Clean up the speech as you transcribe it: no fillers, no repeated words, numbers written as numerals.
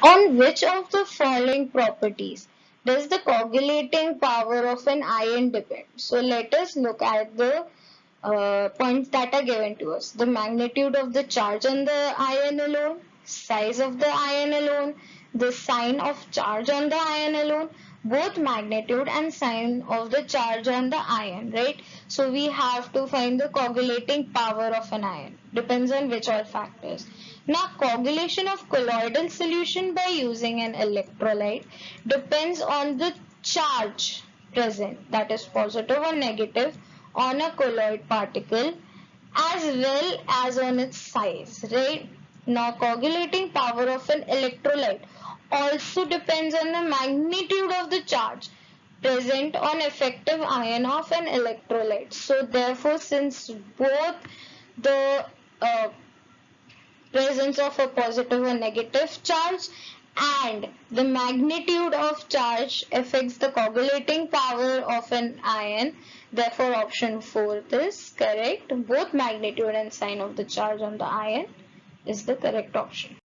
On which of the following properties does the coagulating power of an ion depend? So let us look at the points that are given to us. The magnitude of the charge on the ion alone, size of the ion alone, the sign of charge on the ion alone, both magnitude and sign of the charge on the ion, right? So we have to find the coagulating power of an ion. Depends on which all factors. Now, coagulation of colloidal solution by using an electrolyte depends on the charge present, that is positive or negative, on a colloid particle as well as on its size, right? Now, coagulating power of an electrolyte also depends on the magnitude of the charge present on effective ion of an electrolyte. So, therefore, since both the presence of a positive or negative charge and the magnitude of charge affects the coagulating power of an ion. Therefore, option 4 is correct. Both magnitude and sign of the charge on the ion is the correct option.